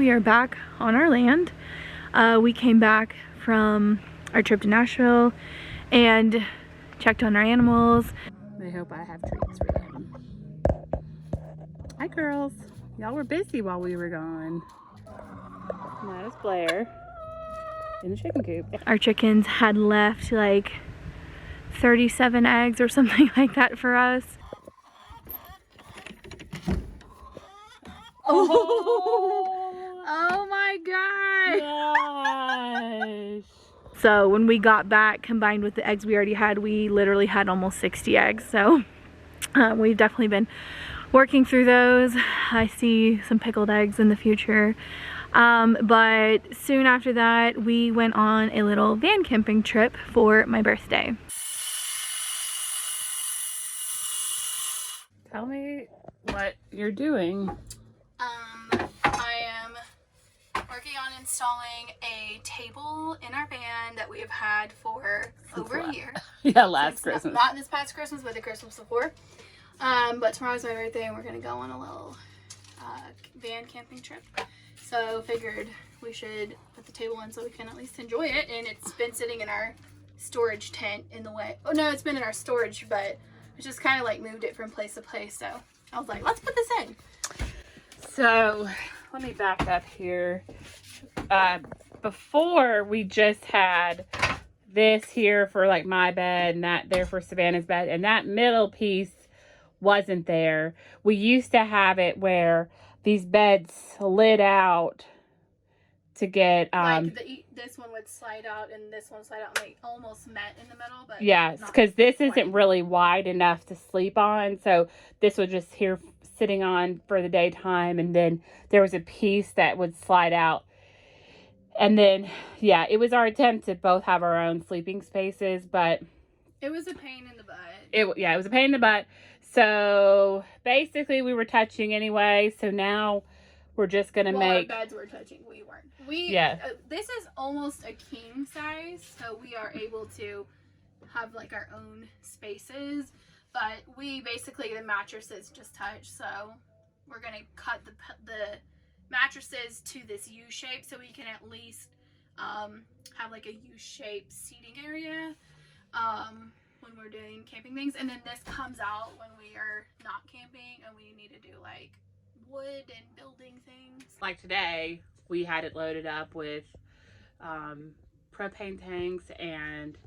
we are back on our land. We came back from our trip to Nashville and checked on our animals. I hope I have treats for them. Hi girls. Y'all were busy while we were gone. That is Blair in the chicken coop. Our chickens had left like 37 eggs or something like that for us. Oh my gosh. So when we got back, combined with the eggs we already had, we literally had almost 60 eggs. So we've definitely been working through those. I see some pickled eggs in the future. But soon after that, we went on a little van camping trip for my birthday. Tell me what you're doing. I am working on installing a table in our van that we have had for over a year. Yeah, last Christmas. Not this past Christmas, but the Christmas before. But tomorrow's my birthday and we're gonna go on a little van camping trip. So figured we should put the table in so we can at least enjoy it. And it's been sitting in our storage tent in the way. Oh no, it's been in our storage, but we just kind of like moved it from place to place. So I was like, let's put this in. So let me back up here. Before we just had this here for like my bed and that there for Savannah's bed, and that middle piece wasn't there. We used to have it where these beds slid out to get like this one would slide out and this one slide out and they almost met in the middle, but yes, because this isn't really wide enough to sleep on, so this was just here sitting on for the daytime, and then there was a piece that would slide out. And then yeah, it was our attempt to both have our own sleeping spaces, but it was a pain in the butt. It was a pain in the butt. So basically we were touching anyway, so now we're just gonna make our beds were touching. We weren't. This is almost a king size, so we are able to have like our own spaces, but we basically, the mattresses just touch, so we're gonna cut the mattresses to this U shape so we can at least have like a U-shaped seating area when we're doing camping things. And then this comes out when we are not camping and we need to do like wood and building things. Like today, we had it loaded up with propane tanks and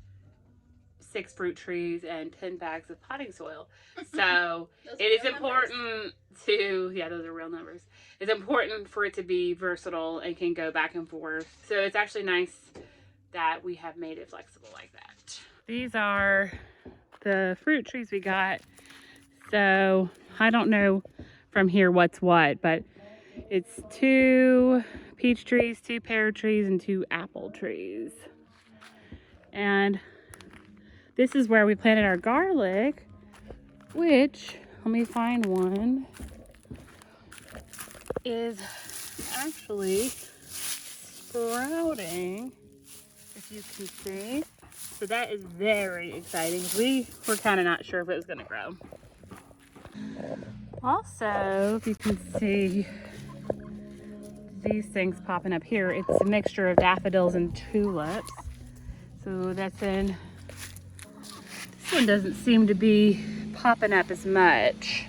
6 fruit trees and 10 bags of potting soil. So it is important to, yeah, those are real numbers. It's important for it to be versatile and can go back and forth. So it's actually nice that we have made it flexible like that. These are the fruit trees we got. So I don't know from here what's what, but it's 2 peach trees, 2 pear trees, and 2 apple trees. And this is where we planted our garlic, which, let me find one, is actually sprouting, if you can see. So that is very exciting. We were kind of not sure if it was going to grow. Also, if you can see these things popping up here, it's a mixture of daffodils and tulips. So that's in, this one doesn't seem to be popping up as much.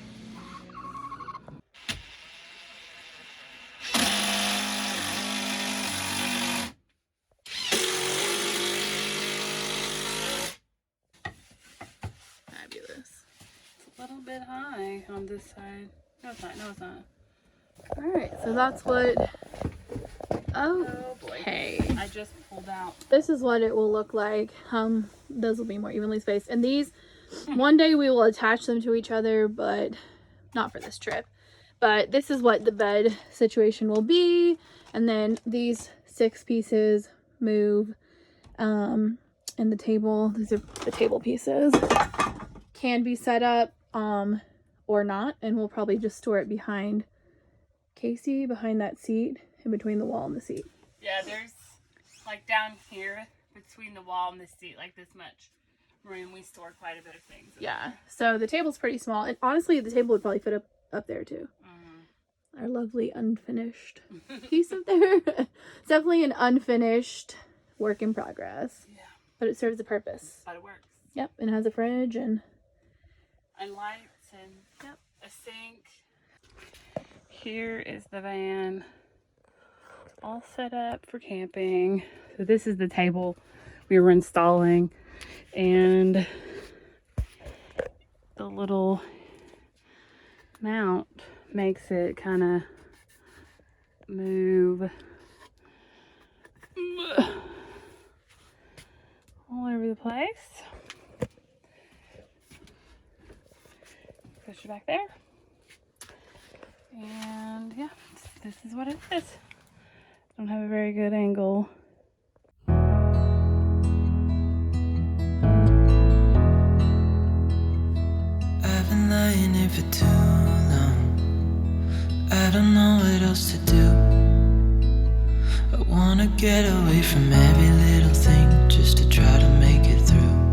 Fabulous. It's a little bit high on this side. No, it's not. No, it's not. All right, so that's what. Oh, okay. I just pulled out. This is what it will look like. Those will be more evenly spaced, and these, one day we will attach them to each other, but not for this trip. But this is what the bed situation will be, and then these 6 pieces move, and the table. These are the table pieces. Can be set up, or not, and we'll probably just store it behind Casey, behind that seat, in between the wall and the seat. Yeah, there's like down here between the wall and the seat, like this much room. We store quite a bit of things. Yeah, so the table's pretty small, and honestly the table would probably fit up there too. our lovely unfinished piece of there. It's definitely an unfinished work in progress. Yeah. But it serves a purpose. But it works. Yep, and has a fridge and lights and yep, a sink. Here is the van. It's all set up for camping. So this is the table we were installing, and the little mount makes it kind of move all over the place. Push it back there. And yeah, this is what it is. Don't have a very good angle. I've been lying here for too long. I don't know what else to do. I wanna get away from every little thing just to try to make it through.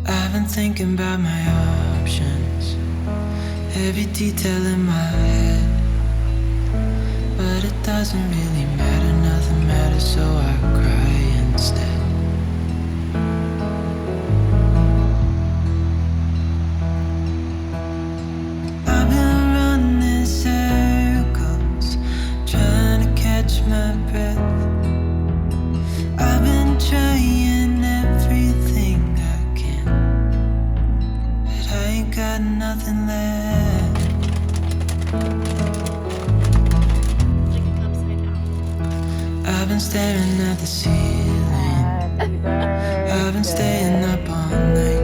I've been thinking about my options, every detail in my head, but it doesn't really matter, nothing matters, so I cry instead. I've been running circles, trying to catch my breath. I've been trying everything I can, but I ain't got nothing left. like an upside down. I've been staring at the ceiling. I've been staying up all night.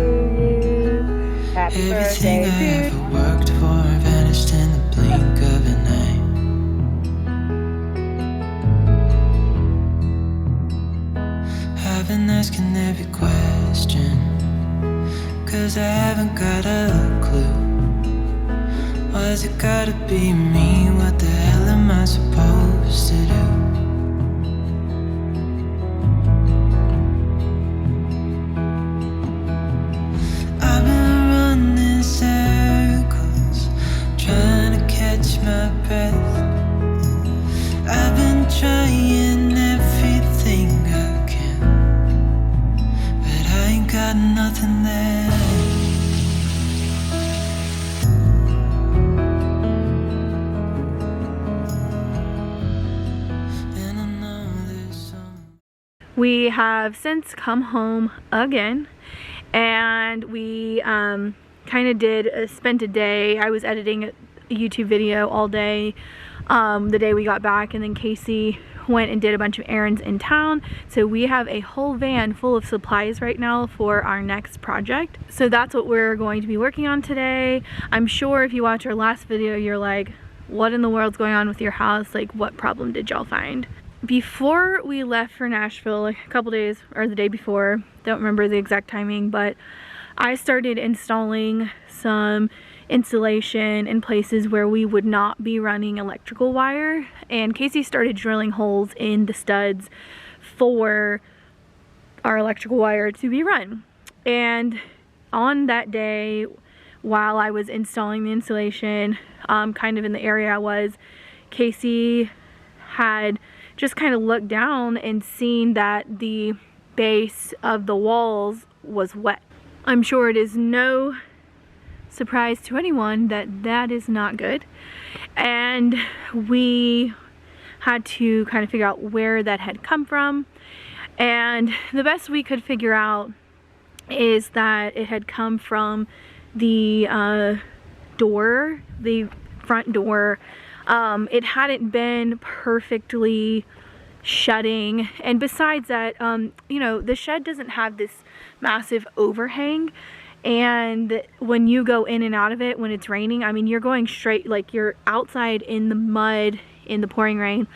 Happy Everything I birthday ever worked for vanished in the blink of an eye. I've been asking every question, 'cause I haven't got a clue. Why's it gotta be me? What the hell am I supposed to do? I've been running circles, trying to catch my breath. I've been trying everything I can, but I ain't got nothing left. And I know there's some. We have since come home again, and we kind of spent a day. I was editing a YouTube video all day the day we got back, and then Casey went and did a bunch of errands in town. So we have a whole van full of supplies right now for our next project. So that's what we're going to be working on today. I'm sure if you watch our last video, you're like, what in the world's going on with your house? Like, what problem did y'all find? Before we left for Nashville, like a couple days, or the day before, don't remember the exact timing, but I started installing some insulation in places where we would not be running electrical wire, and Casey started drilling holes in the studs for our electrical wire to be run. And on that day, while I was installing the insulation, kind of in the area I was, Casey had just kind of looked down and seen that the base of the walls was wet. I'm sure it is no surprise to anyone that that is not good, and we had to kind of figure out where that had come from, and the best we could figure out is that it had come from the door, the front door. It hadn't been perfectly shutting, and besides that, you know, the shed doesn't have this massive overhang, and when you go in and out of it when it's raining, I mean, you're going straight, like you're outside in the mud in the pouring rain,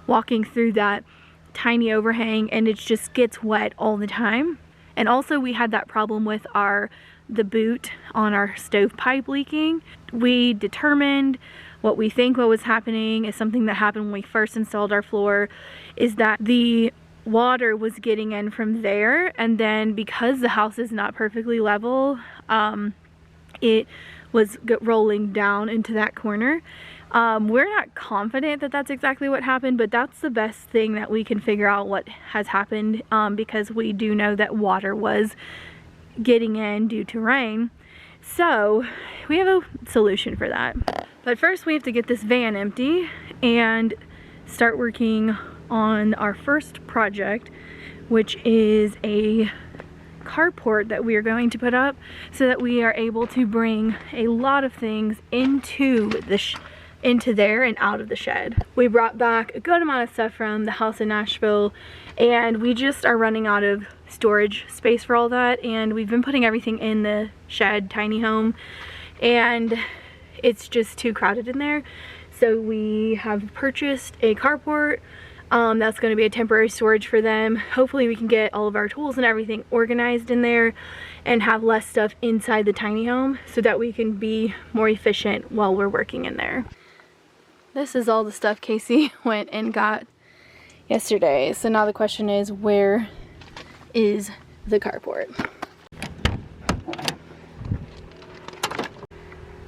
walking through that tiny overhang, and it just gets wet all the time. And also we had that problem with the boot on our stovepipe leaking. We determined what we think what was happening is something that happened when we first installed our floor, is that the water was getting in from there, and then because the house is not perfectly level, it was rolling down into that corner. We're not confident that that's exactly what happened, but that's the best thing that we can figure out what has happened, because we do know that water was getting in due to rain. So we have a solution for that. But first we have to get this van empty and start working on our first project, which is a carport that we are going to put up so that we are able to bring a lot of things into there and out of the shed. We brought back a good amount of stuff from the house in Nashville, and we just are running out of storage space for all that, and we've been putting everything in the shed tiny home, and it's just too crowded in there. So we have purchased a carport. That's going to be a temporary storage for them. Hopefully we can get all of our tools and everything organized in there and have less stuff inside the tiny home so that we can be more efficient while we're working in there. This is all the stuff Casey went and got yesterday. So now the question is, where is the carport?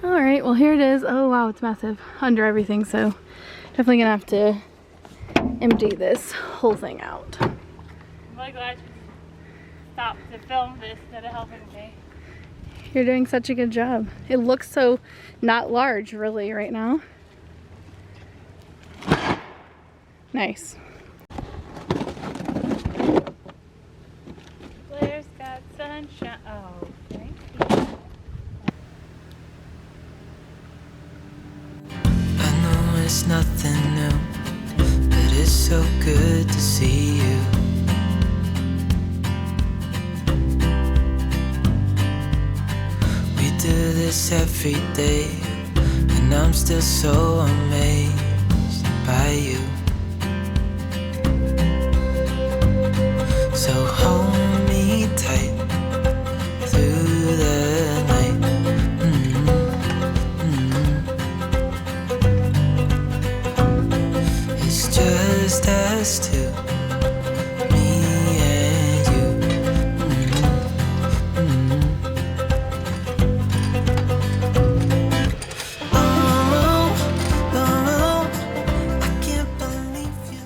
Alright, well here it is. Oh wow, it's massive under everything, so definitely gonna have to empty this whole thing out. I'm really glad you stopped to film this instead of helping me. You're doing such a good job. It looks so not large really right now. Nice. Blair's got sunshine. Oh, thank you. I know it's nothing new, but it's so good to see you. We do this every day, and I'm still so amazed by you. So hold me tight through the night. It's just us two, me and you. Oh, I can't believe you.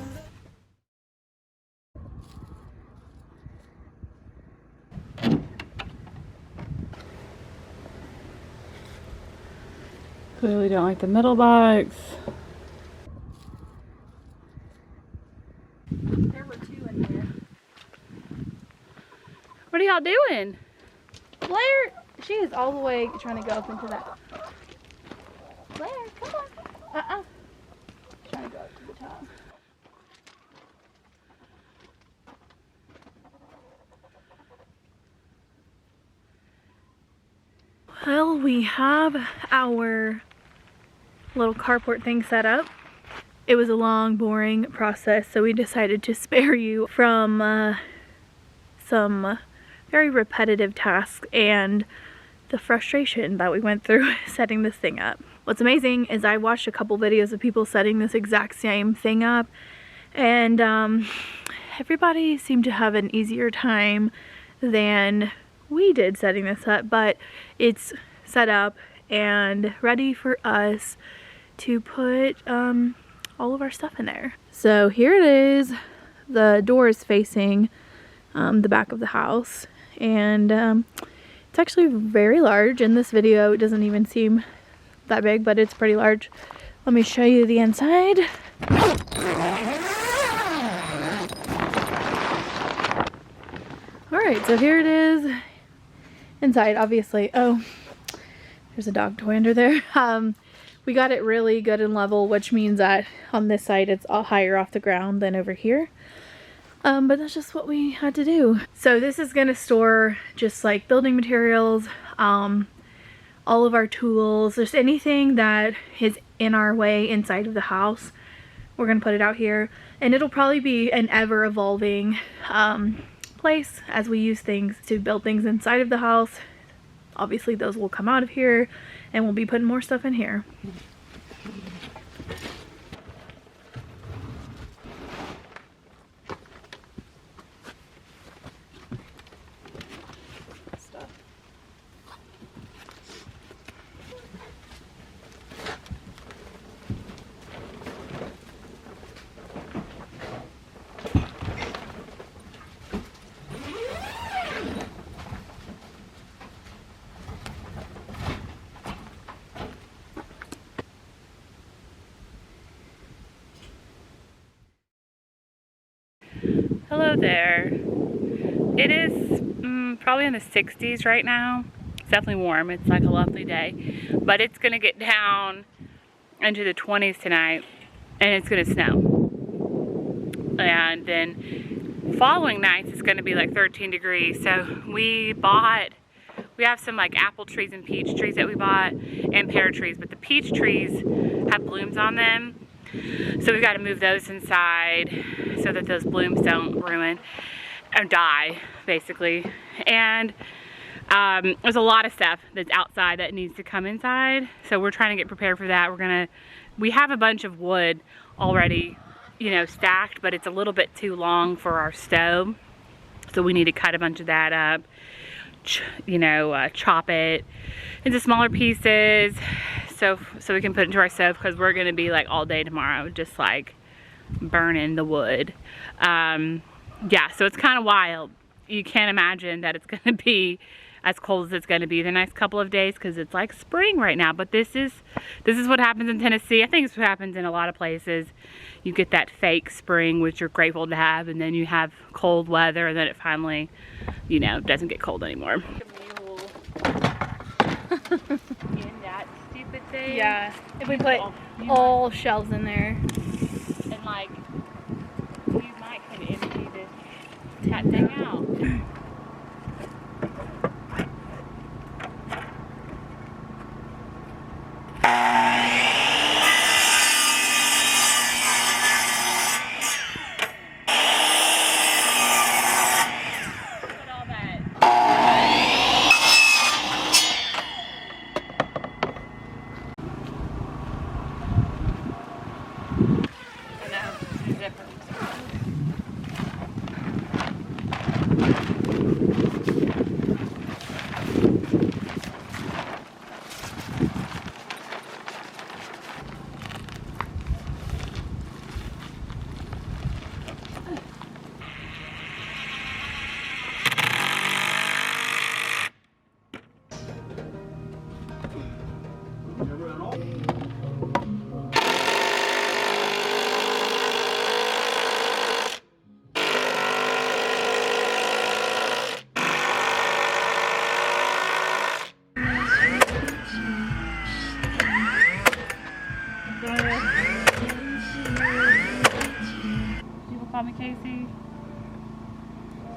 Clearly don't like the middle box. There were two in there. What are y'all doing? Blair, she is all the way trying to go up into that. Blair, come on. Trying to go up to the top. Well, we have our little carport thing set up. It was a long, boring process, so we decided to spare you from some very repetitive tasks and the frustration that we went through setting this thing up. What's amazing is I watched a couple videos of people setting this exact same thing up, and everybody seemed to have an easier time than we did setting this up, but it's set up and ready for us to put all of our stuff in there. So here it is. The door is facing the back of the house, and it's actually very large. In this video it doesn't even seem that big, but it's pretty large. Let me show you the inside. Alright, so here it is inside, obviously. Oh, there's a dog toy under there. We got it really good and level, which means that on this side it's all higher off the ground than over here. But that's just what we had to do. So this is gonna store just like building materials, all of our tools, just anything that is in our way inside of the house. We're gonna put it out here, and it'll probably be an ever evolving place as we use things to build things inside of the house. Obviously those will come out of here, and we'll be putting more stuff in here. Hello there. It is probably in the 60s right now. It's definitely warm. It's like a lovely day. But it's going to get down into the 20s tonight, and it's going to snow. And then following nights it's going to be like 13 degrees. So we have some like apple trees and peach trees that we bought, and pear trees. But the peach trees have blooms on them. So we've got to move those inside so that those blooms don't ruin or die, basically. And there's a lot of stuff that's outside that needs to come inside. So we're trying to get prepared for that. We have a bunch of wood already, you know, stacked, but it's a little bit too long for our stove. So we need to cut a bunch of that up, chop it into smaller pieces so we can put it into our stove, because we're gonna be like all day tomorrow just like burning the wood. Yeah, so it's kind of wild. You can't imagine that it's gonna be as cold as it's gonna be the next couple of days, because it's like spring right now. But this is what happens in Tennessee. I think it's what happens in a lot of places. You get that fake spring, which you're grateful to have, and then you have cold weather, and then it finally, you know, doesn't get cold anymore. In that stupid thing. Yeah, if we put all shelves in there. And like, you might can empty that thing out. People call me Casey.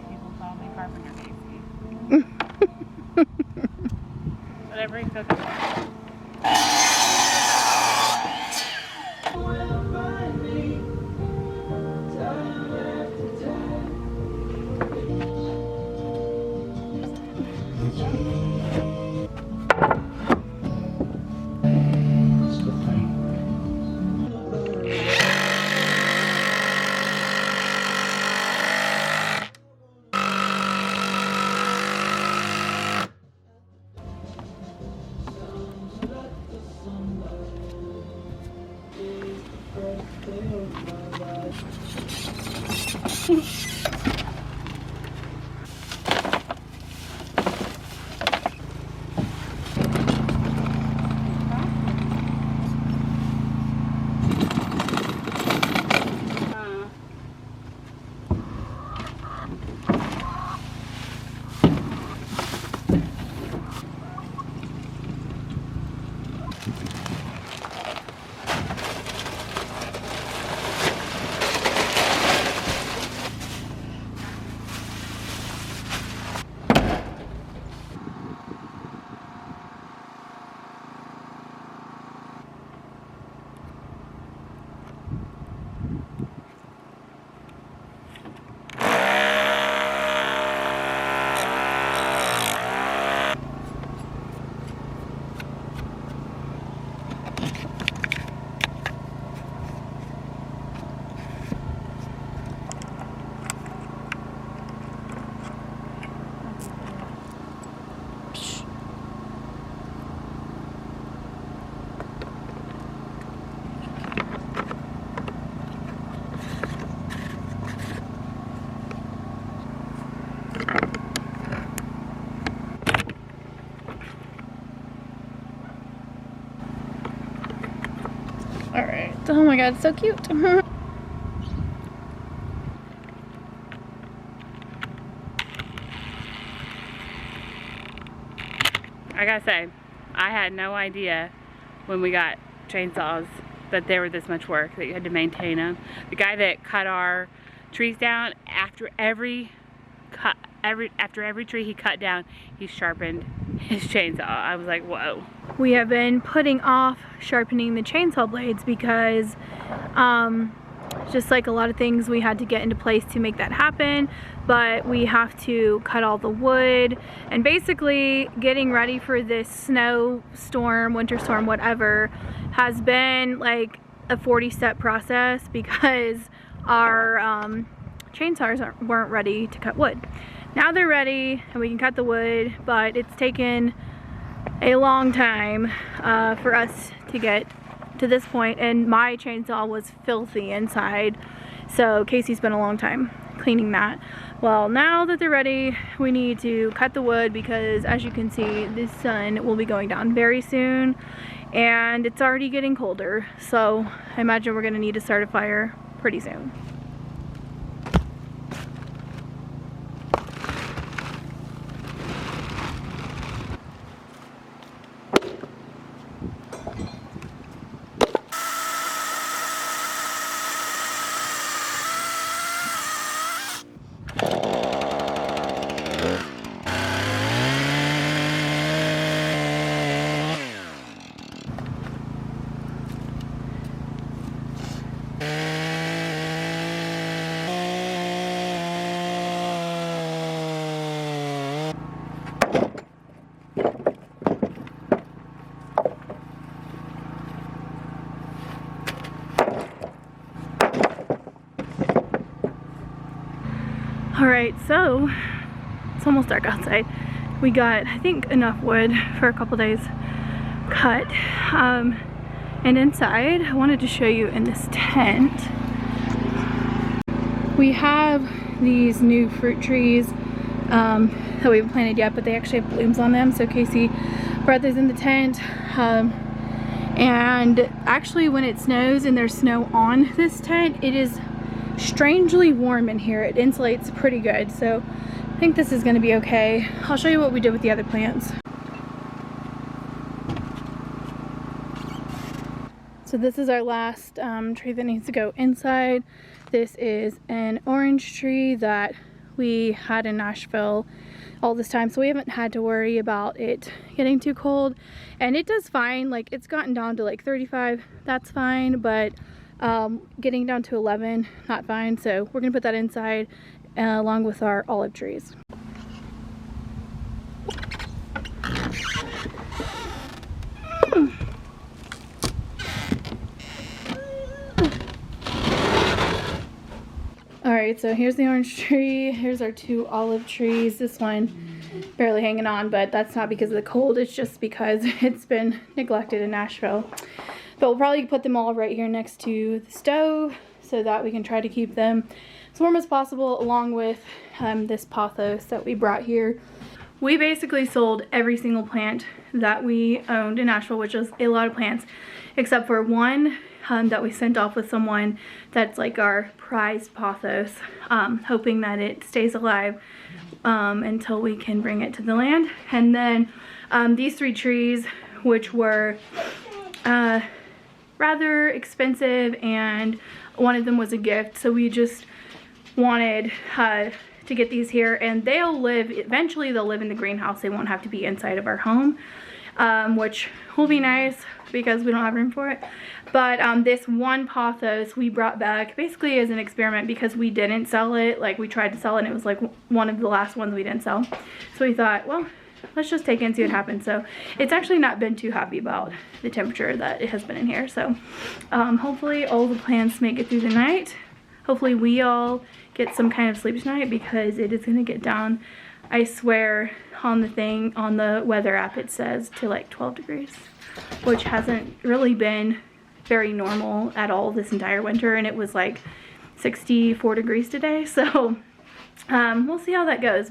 People call me Carpenter Casey. Whatever he cooks. Alright. Oh my god, so cute. I gotta say, I had no idea when we got chainsaws that they were this much work, that you had to maintain them. The guy that cut our trees down, after every tree he cut down, he sharpened his chainsaw. I was like, whoa. We have been putting off sharpening the chainsaw blades because just like a lot of things, we had to get into place to make that happen, but we have to cut all the wood, and basically getting ready for this snow storm, winter storm, whatever, has been like a 40-step process because our chainsaws weren't ready to cut wood. Now they're ready and we can cut the wood, but it's taken a long time for us to get to this point, and my chainsaw was filthy inside, so Casey spent a long time cleaning that. Well, now that they're ready, we need to cut the wood because, as you can see, the sun will be going down very soon and it's already getting colder, so I imagine we're going to need to start a fire pretty soon. Alright, so it's almost dark outside. We got, I think, enough wood for a couple days cut. And inside, I wanted to show you in this tent, we have these new fruit trees that we haven't planted yet, but they actually have blooms on them. So Casey brought those in the tent. And actually when it snows and there's snow on this tent, it is strangely warm in here. It insulates pretty good, so I think this is going to be okay. I'll show you what we did with the other plants. So this is our last tree that needs to go inside. This is an orange tree that we had in Nashville all this time, so we haven't had to worry about it getting too cold, and it does fine. Like, it's gotten down to like 35, that's fine, but getting down to 11, not fine. So we're gonna put that inside along with our olive trees. Alright, so here's the orange tree, here's our two olive trees. This one barely hanging on, but that's not because of the cold, it's just because it's been neglected in Nashville. But we'll probably put them all right here next to the stove so that we can try to keep them as warm as possible, along with this pothos that we brought here. We basically sold every single plant that we owned in Nashville, which is a lot of plants, except for one that we sent off with someone that's like our prized pothos, hoping that it stays alive until we can bring it to the land. And then these three trees, which were rather expensive, and one of them was a gift, so we just wanted to get these here, and eventually they'll live in the greenhouse. They won't have to be inside of our home, which will be nice because we don't have room for it. But this one pothos we brought back basically as an experiment because we didn't sell it. Like, we tried to sell it and it was like one of the last ones we didn't sell, so we thought, well, let's just take it and see what happens. So it's actually not been too happy about the temperature that it has been in here. So hopefully all the plants make it through the night. Hopefully we all get some kind of sleep tonight because it is going to get down, I swear, on the weather app it says to like 12 degrees, which hasn't really been very normal at all this entire winter, and it was like 64 degrees today. So we'll see how that goes.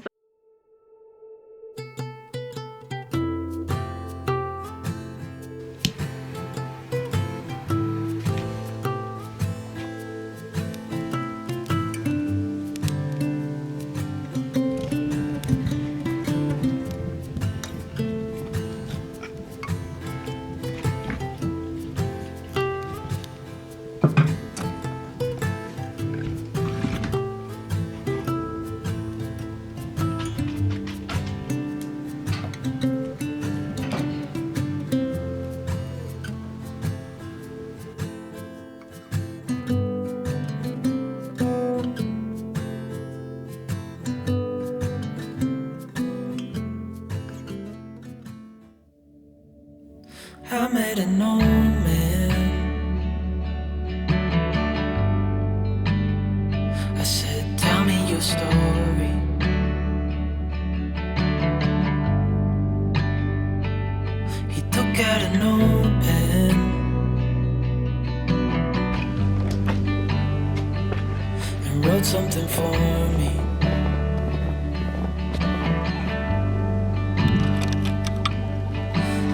met an old man. I said, tell me your story. He took out a notepad and wrote something for me.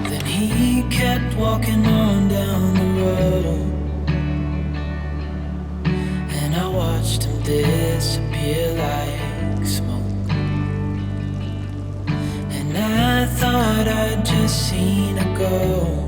Then he kept walking on down the road, and I watched him disappear like smoke. And I thought I'd just seen a ghost.